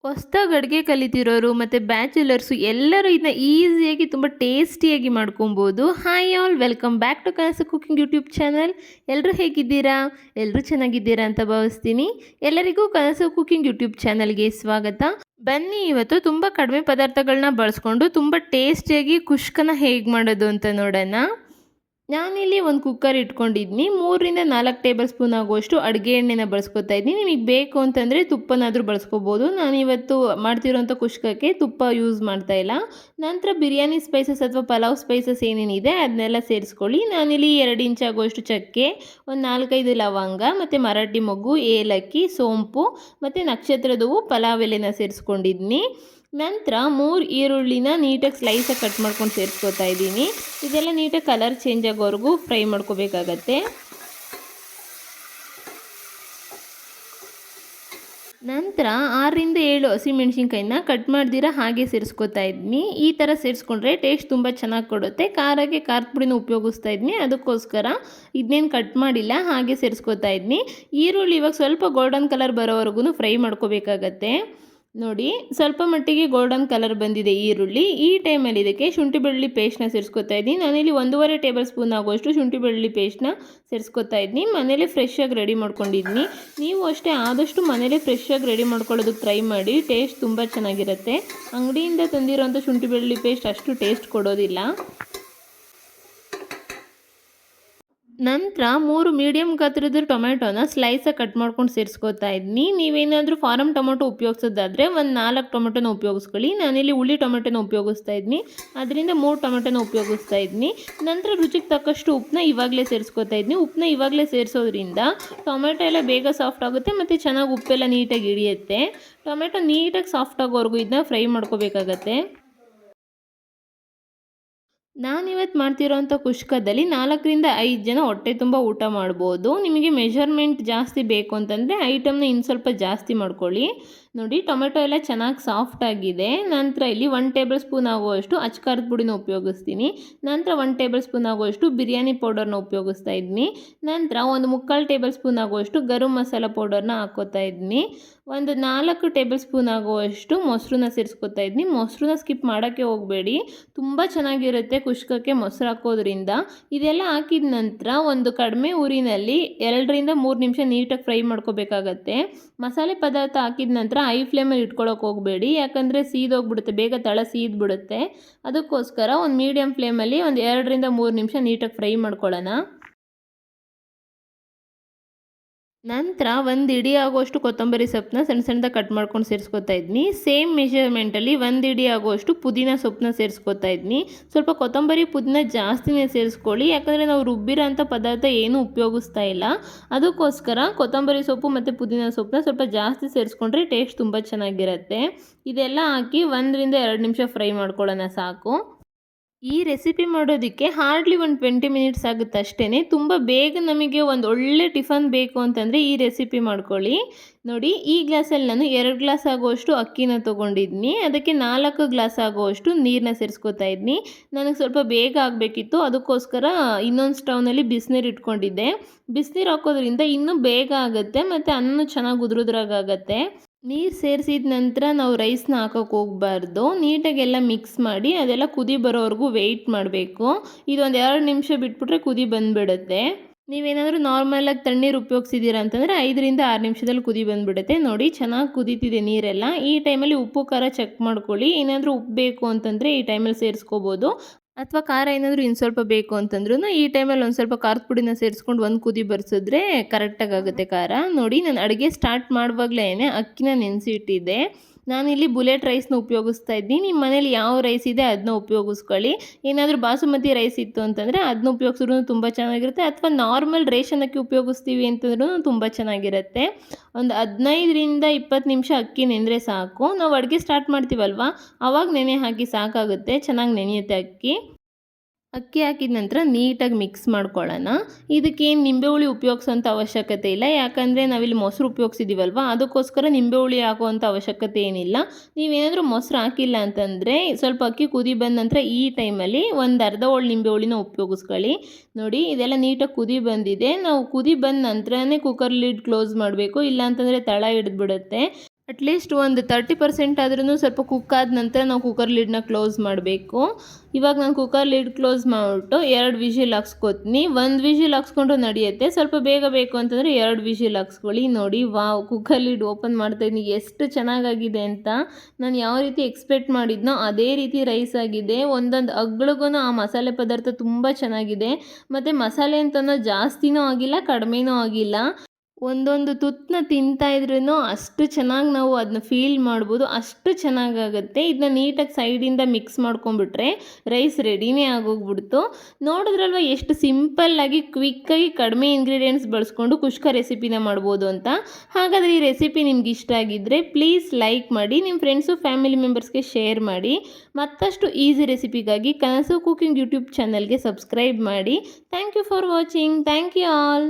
ಹೊಸ್ದಾಗಿ ಅಡುಗೆ ಕಲಿತಿರೋರು ಮತ್ತು ಬ್ಯಾಚುಲರ್ಸು ಎಲ್ಲರೂ ಇದನ್ನ ಈಸಿಯಾಗಿ ತುಂಬ ಟೇಸ್ಟಿಯಾಗಿ ಮಾಡ್ಕೊಬೋದು. Hi all, welcome back to Kanasu cooking YouTube channel. ಎಲ್ಲರೂ ಹೇಗಿದ್ದೀರಾ? ಎಲ್ಲರೂ ಚೆನ್ನಾಗಿದ್ದೀರಾ ಅಂತ ಭಾವಿಸ್ತೀನಿ. ಎಲ್ಲರಿಗೂ ಕನಸು ಕುಕಿಂಗ್ ಯೂಟ್ಯೂಬ್ ಚಾನಲ್ಗೆ ಸ್ವಾಗತ. ಬನ್ನಿ ಇವತ್ತು ತುಂಬ ಕಡಿಮೆ ಪದಾರ್ಥಗಳನ್ನ ಬಳಸ್ಕೊಂಡು ತುಂಬ ಟೇಸ್ಟಿಯಾಗಿ ಕುಷ್ಕನ ಹೇಗೆ ಮಾಡೋದು ಅಂತ ನೋಡೋಣ. ನಾನಿಲ್ಲಿ ಒಂದು ಕುಕ್ಕರ್ ಇಟ್ಕೊಂಡಿದ್ದೀನಿ. 3-4 ಟೇಬಲ್ ಸ್ಪೂನ್ ಆಗುವಷ್ಟು ಅಡುಗೆ ಎಣ್ಣೆನ ಬಳಸ್ಕೊತಾ ಇದ್ದೀನಿ. ನಿಮಗೆ ಬೇಕು ಅಂತಂದರೆ ತುಪ್ಪನಾದರೂ ಬಳಸ್ಕೋಬೋದು. ನಾನಿವತ್ತು ಮಾಡ್ತಿರೋಂಥ ಕುಷ್ಕಕ್ಕೆ ತುಪ್ಪ ಯೂಸ್ ಮಾಡ್ತಾ ಇಲ್ಲ. ನಂತರ ಬಿರಿಯಾನಿ ಸ್ಪೈಸಸ್ ಅಥವಾ ಪಲಾವ್ ಸ್ಪೈಸಸ್ ಏನೇನಿದೆ ಅದನ್ನೆಲ್ಲ ಸೇರಿಸ್ಕೊಳ್ಳಿ. ನಾನಿಲ್ಲಿ 2 ಇಂಚ್ ಆಗುವಷ್ಟು ಚಕ್ಕೆ, ಒಂದು 4-5 ಲವಂಗ ಮತ್ತು ಮರಾಠಿ ಮೊಗ್ಗು, ಏಲಕ್ಕಿ, ಸೋಂಪು ಮತ್ತು ನಕ್ಷತ್ರದ ಹೂವು, ಪಲಾವ್ ಎಲೆನ ಸೇರಿಸ್ಕೊಂಡಿದ್ದೀನಿ. ನಂತರ 3 ಈರುಳ್ಳಿನ ನೀಟಾಗಿ ಸ್ಲೈಸಾಗಿ ಕಟ್ ಮಾಡ್ಕೊಂಡು ಸೇರಿಸ್ಕೊತಾ ಇದ್ದೀನಿ. ಇದೆಲ್ಲ ನೀಟಾಗಿ ಕಲರ್ ಚೇಂಜ್ ಆಗೋವರೆಗೂ ಫ್ರೈ ಮಾಡ್ಕೋಬೇಕಾಗತ್ತೆ. ನಂತರ 6-7 ಹಸಿಮೆಣ್ಸಿನ್ಕಾಯಿನ ಕಟ್ ಮಾಡ್ದಿರ ಹಾಗೆ ಸೇರಿಸ್ಕೊತಾ ಇದ್ದೀನಿ. ಈ ಥರ ಸೇರಿಸ್ಕೊಂಡ್ರೆ ಟೇಸ್ಟ್ ತುಂಬ ಚೆನ್ನಾಗಿ ಕೊಡುತ್ತೆ. ಖಾರಕ್ಕೆ ಖಾರದ ಪುಡಿನ ಉಪಯೋಗಿಸ್ತಾ ಇದ್ದೀನಿ, ಅದಕ್ಕೋಸ್ಕರ ಇದನ್ನೇನು ಕಟ್ ಮಾಡಿಲ್ಲ, ಹಾಗೆ ಸೇರಿಸ್ಕೊತಾ ಇದ್ದೀನಿ. ಈರುಳ್ಳಿ ಇವಾಗ ಸ್ವಲ್ಪ ಗೋಲ್ಡನ್ ಕಲರ್ ಬರೋವರೆಗೂ ಫ್ರೈ ಮಾಡ್ಕೋಬೇಕಾಗತ್ತೆ. ನೋಡಿ, ಸ್ವಲ್ಪ ಮಟ್ಟಿಗೆ ಗೋಲ್ಡನ್ ಕಲರ್ ಬಂದಿದೆ ಈರುಳ್ಳಿ. ಈ ಟೈಮಲ್ಲಿ ಇದಕ್ಕೆ ಶುಂಠಿ ಬೆಳ್ಳುಳ್ಳಿ ಪೇಸ್ಟ್ನ ಸೇರಿಸ್ಕೊತಾ ಇದ್ದೀನಿ. ನಾನಿಲ್ಲಿ 1.5 ಟೇಬಲ್ ಸ್ಪೂನ್ ಆಗುವಷ್ಟು ಶುಂಠಿ ಬೆಳ್ಳುಳ್ಳಿ ಪೇಸ್ಟ್ನ ಸೇರಿಸ್ಕೊತಾ ಇದ್ದೀನಿ. ಮನೇಲಿ ಫ್ರೆಶ್ ಆಗಿ ರೆಡಿ ಮಾಡ್ಕೊಂಡಿದ್ದೀನಿ. ನೀವು ಅಷ್ಟೇ ಆದಷ್ಟು ಮನೇಲಿ ಫ್ರೆಶ್ ಆಗಿ ರೆಡಿ ಮಾಡ್ಕೊಳ್ಳೋದಕ್ಕೆ ಟ್ರೈ ಮಾಡಿ, ಟೇಸ್ಟ್ ತುಂಬ ಚೆನ್ನಾಗಿರುತ್ತೆ. ಅಂಗಡಿಯಿಂದ ತಂದಿರೋಂಥ ಶುಂಠಿ ಬೆಳ್ಳುಳ್ಳಿ ಪೇಸ್ಟ್ ಅಷ್ಟು ಟೇಸ್ಟ್ ಕೊಡೋದಿಲ್ಲ. ನಂತರ 3 ಮೀಡಿಯಮ್ ಗಾತ್ರದ ಟೊಮೆಟೊನ ಸ್ಲೈಸಾಗಿ ಕಟ್ ಮಾಡ್ಕೊಂಡು ಸೇರಿಸ್ಕೊತಾ ಇದ್ದೀನಿ. ನೀವೇನಾದರೂ ಫಾರಮ್ ಟೊಮೆಟೊ ಉಪಯೋಗಿಸೋದಾದರೆ ಒಂದು 4 ಟೊಮೆಟೊನ ಉಪಯೋಗಿಸ್ಕೊಳ್ಳಿ. ನಾನಿಲ್ಲಿ ಹುಳಿ ಟೊಮೆಟೊನ ಉಪಯೋಗಿಸ್ತಾ ಇದ್ದೀನಿ, ಅದರಿಂದ 3 ಟೊಮೆಟೊನ ಉಪಯೋಗಿಸ್ತಾ ಇದ್ದೀನಿ. ನಂತರ ರುಚಿಗೆ ತಕ್ಕಷ್ಟು ಉಪ್ಪನ್ನ ಇವಾಗಲೇ ಸೇರಿಸ್ಕೊತಾ ಇದ್ದೀನಿ. ಉಪ್ಪನ್ನ ಇವಾಗಲೇ ಸೇರಿಸೋದ್ರಿಂದ ಟೊಮೆಟೊ ಎಲ್ಲ ಬೇಗ ಸಾಫ್ಟ್ ಆಗುತ್ತೆ ಮತ್ತು ಚೆನ್ನಾಗಿ ಉಪ್ಪೆಲ್ಲ ನೀಟಾಗಿ ಹಿಡಿಯುತ್ತೆ. ಟೊಮೆಟೊ ನೀಟಾಗಿ ಸಾಫ್ಟ್ ಆಗೋವರೆಗೂ ಇದನ್ನ ಫ್ರೈ ಮಾಡ್ಕೋಬೇಕಾಗತ್ತೆ. ನಾನಿವತ್ತು ಮಾಡ್ತಿರೋಂಥ ಕುಷ್ಕದಲ್ಲಿ 4-5 ಜನ ಹೊಟ್ಟೆ ತುಂಬ ಊಟ ಮಾಡ್ಬೋದು. ನಿಮಗೆ ಮೆಷರ್ಮೆಂಟ್ ಜಾಸ್ತಿ ಬೇಕು ಅಂತಂದರೆ ಐಟಮ್ನ ಇನ್ನು ಸ್ವಲ್ಪ ಜಾಸ್ತಿ ಮಾಡ್ಕೊಳ್ಳಿ. ನೋಡಿ, ಟೊಮೆಟೊ ಎಲ್ಲ ಚೆನ್ನಾಗಿ ಸಾಫ್ಟ್ ಆಗಿದೆ. ನಂತರ ಇಲ್ಲಿ 1 ಟೇಬಲ್ ಸ್ಪೂನ್ ಆಗುವಷ್ಟು ಅಚ್ಕಾರದ ಪುಡಿನ ಉಪಯೋಗಿಸ್ತೀನಿ. ನಂತರ 1 ಟೇಬಲ್ ಸ್ಪೂನ್ ಆಗುವಷ್ಟು ಬಿರಿಯಾನಿ ಪೌಡರ್ನ ಉಪಯೋಗಿಸ್ತಾ ಇದ್ದೀನಿ. ನಂತರ ಒಂದು 3/4 ಟೇಬಲ್ ಸ್ಪೂನ್ ಆಗುವಷ್ಟು ಗರಂ ಮಸಾಲ ಪೌಡರ್ನ ಹಾಕ್ಕೋತಾ ಇದ್ದೀನಿ. ಒಂದು 4 ಟೇಬಲ್ ಸ್ಪೂನ್ ಆಗುವಷ್ಟು ಮೊಸರನ್ನ ಸೇರಿಸ್ಕೊತಾ ಇದ್ದೀನಿ. ಮೊಸರನ್ನ ಸ್ಕಿಪ್ ಮಾಡೋಕ್ಕೆ ಹೋಗಬೇಡಿ, ತುಂಬ ಚೆನ್ನಾಗಿರುತ್ತೆ ಕುಷ್ಕಕ್ಕೆ ಮೊಸರು ಹಾಕೋದ್ರಿಂದ. ಇದೆಲ್ಲ ಹಾಕಿದ ನಂತರ ಒಂದು ಕಡಿಮೆ ಉರಿನಲ್ಲಿ 2-3 ನಿಮಿಷ ನೀಟಾಗಿ ಫ್ರೈ ಮಾಡ್ಕೋಬೇಕಾಗತ್ತೆ. ಮಸಾಲೆ ಪದಾರ್ಥ ಹಾಕಿದ ನಂತರ ಹೈ ಫ್ಲೇಮಲ್ಲಿ ಇಟ್ಕೊಳ್ಳೋಕೆ ಹೋಗಬೇಡಿ, ಯಾಕಂದರೆ ಸೀದೋಗ್ಬಿಡುತ್ತೆ, ಬೇಗ ತಳ ಸೀದ್ಬಿಡುತ್ತೆ. ಅದಕ್ಕೋಸ್ಕರ ಒಂದು ಮೀಡಿಯಮ್ ಫ್ಲೇಮಲ್ಲಿ ಒಂದು 2-3 ನಿಮಿಷ ನೀಟಾಗಿ ಫ್ರೈ ಮಾಡ್ಕೊಳ್ಳೋಣ. ನಂತರ ಒಂದು ಇಡಿ ಆಗುವಷ್ಟು ಕೊತ್ತಂಬರಿ ಸೊಪ್ಪನ್ನ ಸಣ್ಣ ಸಣ್ಣದಾಗಿ ಕಟ್ ಮಾಡ್ಕೊಂಡು ಸೇರಿಸ್ಕೊತಾ ಇದ್ದೀನಿ. ಸೇಮ್ ಮೆಷರ್ಮೆಂಟಲ್ಲಿ 1 ಇಡಿ ಆಗುವಷ್ಟು ಪುದೀನ ಸೊಪ್ಪನ್ನ ಸೇರಿಸ್ಕೊತಾ ಇದ್ದೀನಿ. ಸ್ವಲ್ಪ ಕೊತ್ತಂಬರಿ ಪುದೀನ ಜಾಸ್ತಿನೇ ಸೇರಿಸ್ಕೊಳ್ಳಿ, ಯಾಕಂದರೆ ನಾವು ರುಬ್ಬಿರೋ ಅಂಥ ಪದಾರ್ಥ ಏನೂ ಉಪಯೋಗಿಸ್ತಾ ಇಲ್ಲ. ಅದಕ್ಕೋಸ್ಕರ ಕೊತ್ತಂಬರಿ ಸೊಪ್ಪು ಮತ್ತು ಪುದೀನ ಸೊಪ್ಪನ್ನ ಸ್ವಲ್ಪ ಜಾಸ್ತಿ ಸೇರಿಸ್ಕೊಂಡ್ರೆ ಟೇಸ್ಟ್ ತುಂಬ ಚೆನ್ನಾಗಿರುತ್ತೆ. ಇದೆಲ್ಲ ಹಾಕಿ 1-2 ನಿಮಿಷ ಫ್ರೈ ಮಾಡ್ಕೊಳ್ಳೋಣ ಸಾಕು. ಈ ರೆಸಿಪಿ ಮಾಡೋದಕ್ಕೆ ಹಾರ್ಡ್ಲಿ ಒಂದು 20 ಮಿನಿಟ್ಸ್ ಆಗುತ್ತೆ ಅಷ್ಟೇ. ತುಂಬ ಬೇಗ ನಮಗೆ ಒಂದು ಒಳ್ಳೆ ಟಿಫನ್ ಬೇಕು ಅಂತಂದರೆ ಈ ರೆಸಿಪಿ ಮಾಡ್ಕೊಳ್ಳಿ. ನೋಡಿ, ಈ ಗ್ಲಾಸಲ್ಲಿ ನಾನು 2 ಗ್ಲಾಸ್ ಆಗುವಷ್ಟು ಅಕ್ಕಿನ ತೊಗೊಂಡಿದ್ದೀನಿ. ಅದಕ್ಕೆ 4 ಗ್ಲಾಸ್ ಆಗುವಷ್ಟು ನೀರನ್ನ ಸೇರಿಸ್ಕೊತಾ ಇದ್ದೀನಿ. ನನಗೆ ಸ್ವಲ್ಪ ಬೇಗ ಆಗಬೇಕಿತ್ತು, ಅದಕ್ಕೋಸ್ಕರ ಇನ್ನೊಂದು ಸ್ಟವ್ನಲ್ಲಿ ಬಿಸಿನೀರು ಇಟ್ಕೊಂಡಿದ್ದೆ. ಬಿಸಿನೀರು ಹಾಕೋದ್ರಿಂದ ಇನ್ನೂ ಬೇಗ ಆಗುತ್ತೆ ಮತ್ತು ಅನ್ನನೂ ಚೆನ್ನಾಗಿ ಉದುರುದ್ರಾಗತ್ತೆ. ನೀರು ಸೇರಿಸಿದ ನಂತರ ನಾವು ರೈಸ್ನ ಹಾಕೋಕೆ ಹೋಗಬಾರ್ದು. ನೀಟಾಗೆಲ್ಲ ಮಿಕ್ಸ್ ಮಾಡಿ ಅದೆಲ್ಲ ಕುದಿ ಬರೋವರೆಗೂ ವೆಯ್ಟ್ ಮಾಡಬೇಕು. ಇದೊಂದು 2 ನಿಮಿಷ ಬಿಟ್ಬಿಟ್ರೆ ಕುದಿ ಬಂದುಬಿಡುತ್ತೆ. ನೀವೇನಾದರೂ ನಾರ್ಮಲಾಗಿ ತಣ್ಣೀರು ಉಪಯೋಗಿಸಿದ್ದೀರಾ ಅಂತಂದರೆ 5-6 ನಿಮಿಷದಲ್ಲಿ ಕುದಿ ಬಂದುಬಿಡುತ್ತೆ. ನೋಡಿ, ಚೆನ್ನಾಗಿ ಕುದೀತಿದೆ ನೀರೆಲ್ಲ. ಈ ಟೈಮಲ್ಲಿ ಉಪ್ಪು ಖಾರ ಚೆಕ್ ಮಾಡ್ಕೊಳ್ಳಿ. ಏನಾದರೂ ಉಪ್ಪು ಬೇಕು ಅಂತಂದರೆ ಈ ಟೈಮಲ್ಲಿ ಸೇರಿಸ್ಕೋಬೋದು, ಅಥವಾ ಖಾರ ಏನಾದರೂ ಇನ್ನು ಸ್ವಲ್ಪ ಬೇಕು ಅಂತಂದ್ರೂ ಈ ಟೈಮಲ್ಲಿ ಒಂದು ಸ್ವಲ್ಪ ಖಾರದ ಪುಡಿನ ಸೇರಿಸ್ಕೊಂಡು ಒಂದು ಕುದಿ ಬರ್ಸಿದ್ರೆ ಕರೆಕ್ಟಾಗಿ ಆಗುತ್ತೆ ಖಾರ. ನೋಡಿ, ನಾನು ಅಡುಗೆ ಸ್ಟಾರ್ಟ್ ಮಾಡುವಾಗಲೇ ಅಕ್ಕಿನ ನೆನೆಸಿ ಇಟ್ಟಿದ್ದೆ. ನಾನಿಲ್ಲಿ ಬುಲೆಟ್ ರೈಸ್ನ ಉಪಯೋಗಿಸ್ತಾ ಇದ್ದೀನಿ. ನಿಮ್ಮ ಮನೇಲಿ ಯಾವ ರೈಸ್ ಇದೆ ಅದನ್ನ ಉಪಯೋಗಿಸ್ಕೊಳ್ಳಿ. ಏನಾದರೂ ಬಾಸುಮತಿ ರೈಸ್ ಇತ್ತು ಅಂತಂದರೆ ಅದನ್ನ ಉಪಯೋಗಿಸಿದ್ರೂ ತುಂಬ ಚೆನ್ನಾಗಿರುತ್ತೆ, ಅಥವಾ ನಾರ್ಮಲ್ ರೇಷನ್ ಅಕ್ಕಿ ಉಪಯೋಗಿಸ್ತೀವಿ ಅಂತಂದ್ರೂ ತುಂಬ ಚೆನ್ನಾಗಿರುತ್ತೆ. ಒಂದು 15-20 ನಿಮಿಷ ಅಕ್ಕಿ ನೆನೆದ್ರೆ ಸಾಕು. ನಾವು ಅಡುಗೆ ಸ್ಟಾರ್ಟ್ ಮಾಡ್ತೀವಲ್ವ, ಆವಾಗ ನೆನೆ ಹಾಕಿ ಸಾಕಾಗುತ್ತೆ, ಚೆನ್ನಾಗಿ ನೆನೆಯುತ್ತೆ ಅಕ್ಕಿ. ಅಕ್ಕಿ ಹಾಕಿದ ನಂತರ ನೀಟಾಗಿ ಮಿಕ್ಸ್ ಮಾಡ್ಕೊಳ್ಳೋಣ. ಇದಕ್ಕೇನು ನಿಂಬೆ ಹುಳಿ ಉಪಯೋಗಿಸೋಂಥ ಅವಶ್ಯಕತೆ ಇಲ್ಲ, ಯಾಕಂದರೆ ನಾವಿಲ್ಲಿ ಮೊಸರು ಉಪಯೋಗಿಸಿದ್ದೀವಲ್ವ, ಅದಕ್ಕೋಸ್ಕರ ನಿಂಬೆ ಹುಳಿ ಹಾಕುವಂಥ ಅವಶ್ಯಕತೆ ಏನಿಲ್ಲ. ನೀವೇನಾದರೂ ಮೊಸರು ಹಾಕಿಲ್ಲ ಅಂತಂದರೆ ಸ್ವಲ್ಪ ಅಕ್ಕಿ ಕುದಿ ಬಂದ ನಂತರ ಈ ಟೈಮಲ್ಲಿ ಒಂದು ಅರ್ಧ ಹೋಳು ನಿಂಬೆ ಹುಳಿನ ಉಪಯೋಗಿಸ್ಕೊಳ್ಳಿ. ನೋಡಿ, ಇದೆಲ್ಲ ನೀಟಾಗಿ ಕುದಿ ಬಂದಿದೆ. ನಾವು ಕುದಿ ಬಂದ ನಂತರನೇ ಕುಕ್ಕರ್ ಲಿಡ್ ಕ್ಲೋಸ್ ಮಾಡಬೇಕು, ಇಲ್ಲಾಂತಂದರೆ ತಳ ಹಿಡಿದ್ಬಿಡುತ್ತೆ. ಅಟ್ಲೀಸ್ಟ್ ಒಂದು 30% ಆದ್ರೂ ಸ್ವಲ್ಪ ಕುಕ್ ಆದ ನಂತರ ನಾವು ಕುಕ್ಕರ್ ಲಿಡ್ನ ಕ್ಲೋಸ್ ಮಾಡಬೇಕು. ಇವಾಗ ನಾನು ಕುಕ್ಕರ್ ಲಿಡ್ ಕ್ಲೋಸ್ ಮಾಡಿಬಿಟ್ಟು 2 ವಿಷಿಲ್ ಹಾಕ್ಸ್ಕೊತೀನಿ. 1 ವಿಷಿಲ್ ಹಾಕ್ಸ್ಕೊಂಡ್ರು ನಡೆಯುತ್ತೆ, ಸ್ವಲ್ಪ ಬೇಗ ಬೇಕು ಅಂತಂದರೆ 2 ವಿಷಿಲ್ ಹಾಕ್ಸ್ಕೊಳ್ಳಿ. ನೋಡಿ ವಾವ್, ಕುಕ್ಕರ್ ಲಿಡ್ ಓಪನ್ ಮಾಡ್ತಾಯಿದ್ದೀನಿ, ಎಷ್ಟು ಚೆನ್ನಾಗಾಗಿದೆ ಅಂತ. ನಾನು ಯಾವ ರೀತಿ ಎಕ್ಸ್ಪೆಕ್ಟ್ ಮಾಡಿದ್ನೋ ಅದೇ ರೀತಿ ರೈಸ್ ಆಗಿದೆ. ಒಂದೊಂದು ಅಗ್ಳಿಗೂ ಆ ಮಸಾಲೆ ಪದಾರ್ಥ ತುಂಬ ಚೆನ್ನಾಗಿದೆ. ಮತ್ತು ಮಸಾಲೆ ಅಂತನೋ ಜಾಸ್ತಿನೂ ಆಗಿಲ್ಲ, ಕಡಿಮೆನೂ ಆಗಿಲ್ಲ. ಒಂದೊಂದು ತುತ್ತನ್ನ ತಿಂತಾ ಇದ್ರೂ ಅಷ್ಟು ಚೆನ್ನಾಗಿ ನಾವು ಅದನ್ನ ಫೀಲ್ ಮಾಡ್ಬೋದು, ಅಷ್ಟು ಚೆನ್ನಾಗಾಗುತ್ತೆ. ಇದನ್ನ ನೀಟಾಗಿ ಸೈಡಿಂದ ಮಿಕ್ಸ್ ಮಾಡ್ಕೊಂಬಿಟ್ರೆ ರೈಸ್ ರೆಡಿನೇ ಆಗೋಗ್ಬಿಡ್ತು. ನೋಡಿದ್ರಲ್ವ ಎಷ್ಟು ಸಿಂಪಲ್ಲಾಗಿ ಕ್ವಿಕ್ಕಾಗಿ ಕಡಿಮೆ ಇಂಗ್ರೀಡಿಯೆಂಟ್ಸ್ ಬಳಸ್ಕೊಂಡು ಕುಷ್ಕ ರೆಸಿಪಿನ ಮಾಡ್ಬೋದು ಅಂತ. ಹಾಗಾದರೆ ಈ ರೆಸಿಪಿ ನಿಮ್ಗೆ ಇಷ್ಟ ಆಗಿದ್ದರೆ ಪ್ಲೀಸ್ ಲೈಕ್ ಮಾಡಿ, ನಿಮ್ಮ ಫ್ರೆಂಡ್ಸು ಫ್ಯಾಮಿಲಿ ಮೆಂಬರ್ಸ್ಗೆ ಶೇರ್ ಮಾಡಿ. ಮತ್ತಷ್ಟು ಈಸಿ ರೆಸಿಪಿಗಾಗಿ ಕನಸು ಕುಕಿಂಗ್ ಯೂಟ್ಯೂಬ್ ಚಾನಲ್ಗೆ ಸಬ್ಸ್ಕ್ರೈಬ್ ಮಾಡಿ. Thank you for watching. Thank you all.